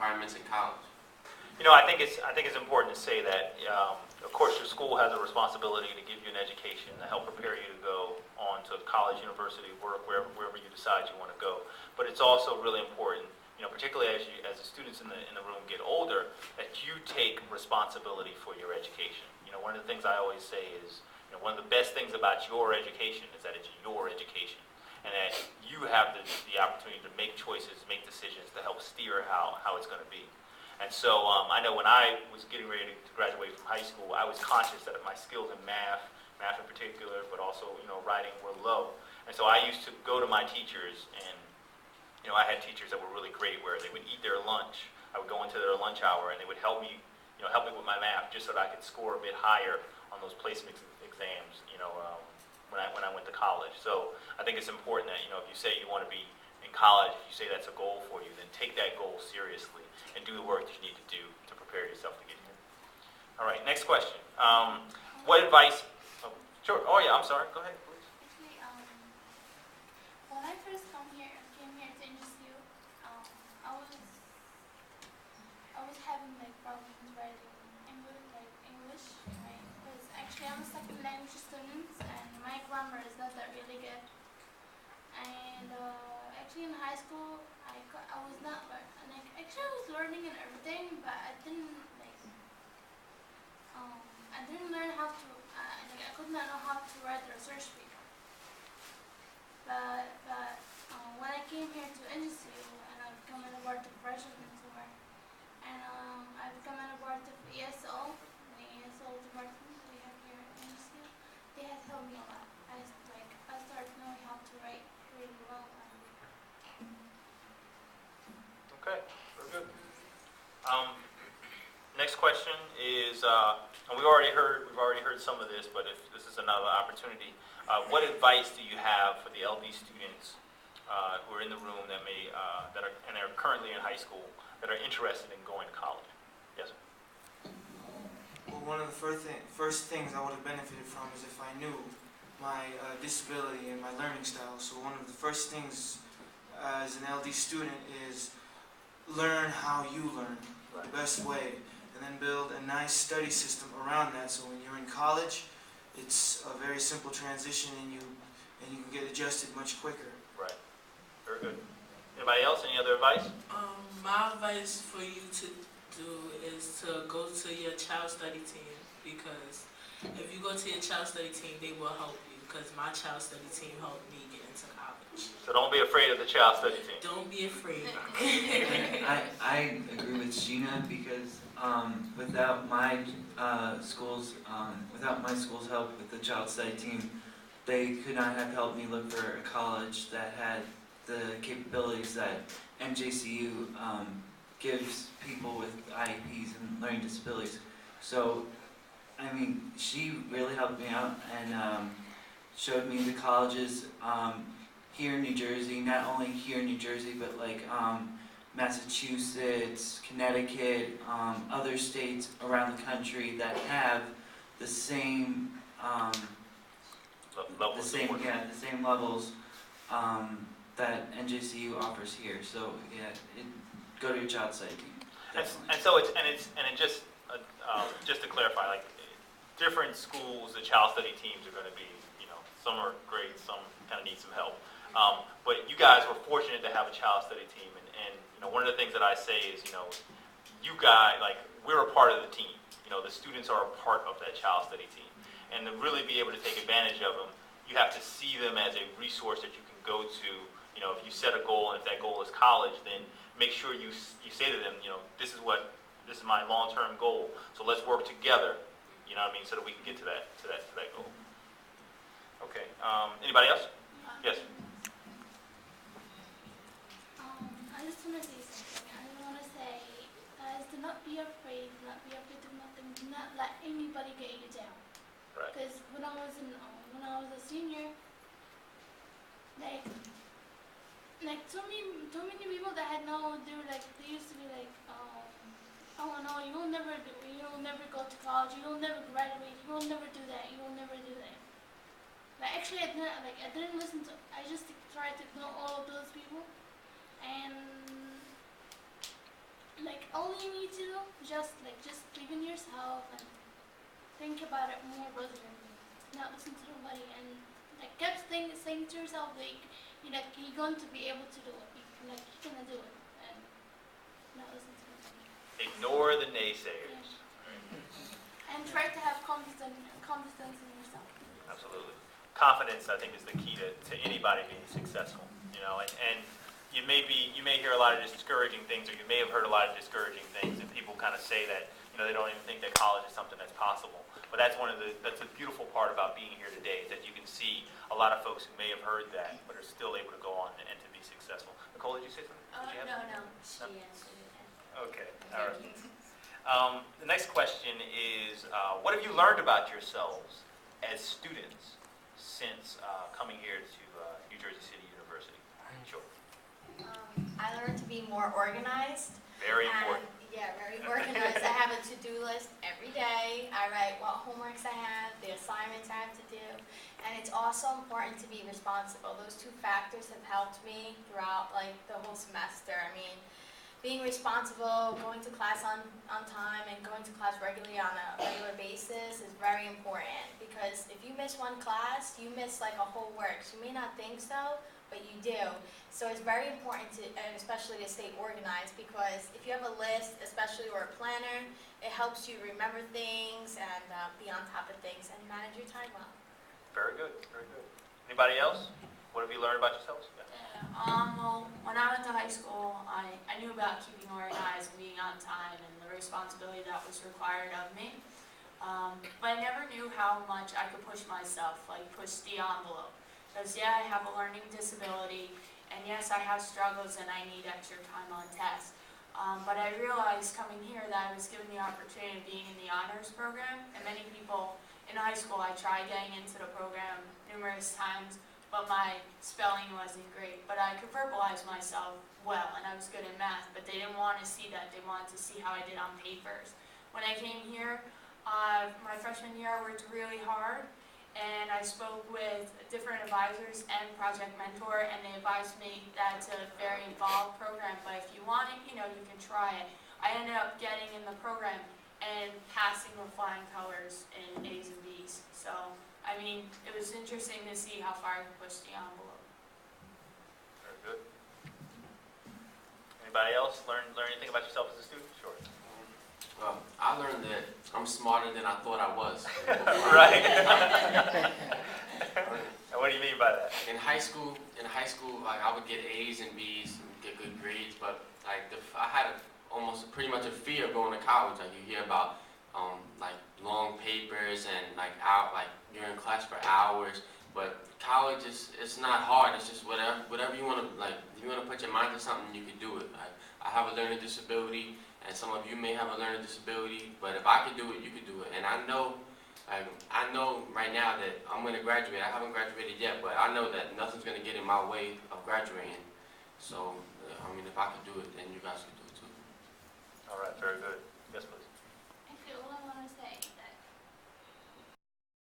requirements in college? I think it's important to say that, of course, your school has a responsibility to give you an education, to help prepare you to go on to college, university, work, wherever you decide you want to go. But it's also really important, particularly as the students in the room get older, that you take responsibility for your education. One of the things I always say is, one of the best things about your education is that it's your education, and that you have the opportunity to make choices, make decisions to help steer how it's going to be. And so I know when I was getting ready to graduate from high school, I was conscious that my skills in math in particular, but also writing were low. And so I used to go to my teachers, and I had teachers that were really great, where they would eat their lunch. I would go into their lunch hour, and they would help me with my math, just so that I could score a bit higher on those placement exams. When I went to college. So I think it's important that if you say you want to be in college, if you say that's a goal for you, then take that goal seriously and do the work that you need to do to prepare yourself to get here. All right, next question. What advice? Oh, sure. Oh yeah, I'm sorry. Go ahead, please. Actually, when I first came here to NGCU, I was having problems writing English, right? Because actually I'm a second language student, and my grammar is not that really good. And actually in high school, I was not actually I was learning and everything, but I didn't learn how to I could not know how to write the research paper. But when I came here to NGCU and I became an award of freshman tour, and I become an award of ESO, the ESO department we have here at NGCU, they had helped me a lot. I started knowing how to write really well. Okay, very good. Next question is, and we've already heard some of this, but if this is another opportunity, what advice do you have for the LD students who are in the room that are currently in high school that are interested in going to college? Yes, sir. Well, one of the first things I would have benefited from is if I knew my disability and my learning style. So one of the first things as an LD student is learn how you learn the best way, and then build a nice study system around that, so when you're in college, it's a very simple transition, and you can get adjusted much quicker. Right. Very good. Anybody else? Any other advice? My advice for you to do is to go to your child study team, because if you go to your child study team, they will help you, because my child study team helped me get into college. So don't be afraid of the child study team. Don't be afraid. I agree with Sheena, because without my school's help with the child study team, they could not have helped me look for a college that had the capabilities that NJCU gives people with IEPs and learning disabilities. So, I mean, she really helped me out and showed me the colleges here in New Jersey, not only here in New Jersey, but Massachusetts, Connecticut, other states around the country that have the same levels that NJCU offers here. So yeah, go to your child study team. Just to clarify, different schools, the child study teams are going to be, some are great, some kind of need some help. But you guys were fortunate to have a child study team, and one of the things that I say is, you guys, we're a part of the team. The students are a part of that child study team, and to really be able to take advantage of them, you have to see them as a resource that you can go to. If you set a goal, and if that goal is college, then make sure you say to them, this is my long-term goal. So let's work together. So that we can get to that goal. Okay. Anybody else? Yes. I just want to say something. I just want to say, guys, do not be afraid. Do not be afraid of nothing. Do not let anybody get you down. Right. Because when I was a senior, so many people that had they used to be oh no, you'll never go to college, you'll never graduate, you will never do that, you will never do that. But actually, I didn't listen to. I just tried to ignore all of those people, and you need to do, just believe in yourself and think about it more positively. Not listen to nobody and keep saying to yourself you're going to be able to do it. You're gonna do it and not listen to nobody. Ignore the naysayers. Yeah. And try to have confidence in yourself. Absolutely. Confidence, I think, is the key to anybody being successful. And you may hear a lot of discouraging things, or you may have heard a lot of discouraging things, and people kind of say that they don't even think that college is something that's possible. But that's that's a beautiful part about being here today, is that you can see a lot of folks who may have heard that, but are still able to go on and to be successful. Nicole, did you say something? Did you have No. She answered it. Okay. All right. The next question is, what have you learned about yourselves as students since coming here to New Jersey City University? Sure. I learned to be more organized. Very important. Yeah, very organized. I have a to-do list every day. I write what homeworks I have, the assignments I have to do. And it's also important to be responsible. Those two factors have helped me throughout the whole semester. I mean, being responsible, going to class on time, and going to class regularly on a regular basis is very important, because if you miss one class, you miss a whole works. You may not think so, but you do. So it's very important especially to stay organized, because if you have a list, especially, or a planner, it helps you remember things and be on top of things and manage your time well. Very good. Very good. Anybody else? What have you learned about yourselves? Yeah. Well, when I went to high school, I knew about keeping organized and being on time and the responsibility that was required of me. But I never knew how much I could push myself, push the envelope. Because I have a learning disability, and yes, I have struggles and I need extra time on tests. But I realized coming here that I was given the opportunity of being in the honors program, and many people in high school, I tried getting into the program numerous times, but my spelling wasn't great. But I could verbalize myself well, and I was good in math, but they didn't want to see that. They wanted to see how I did on papers. When I came here, my freshman year, I worked really hard, and I spoke with different advisors and Project Mentor, and they advised me that it's a very involved program, but if you want it, you can try it. I ended up getting in the program and passing with flying colors in A's and B's. So, I mean, it was interesting to see how far I could push the envelope. Very good. Anybody else learn anything about yourself as a student? Sure. Well, I learned that I'm smarter than I thought I was. Right. And what do you mean by that? In high school, I would get A's and B's and get good grades, but I had almost pretty much a fear of going to college. You hear about long papers and you're in class for hours, but college it's not hard. It's just whatever you want to If you want to put your mind to something, you can do it. I have a learning disability, and some of you may have a learning disability, but if I could do it, you could do it. And I know right now that I'm going to graduate. I haven't graduated yet, but I know that nothing's going to get in my way of graduating. So, if I could do it, then you guys could do it too. All right, very good. Yes, please. Actually, all I want to say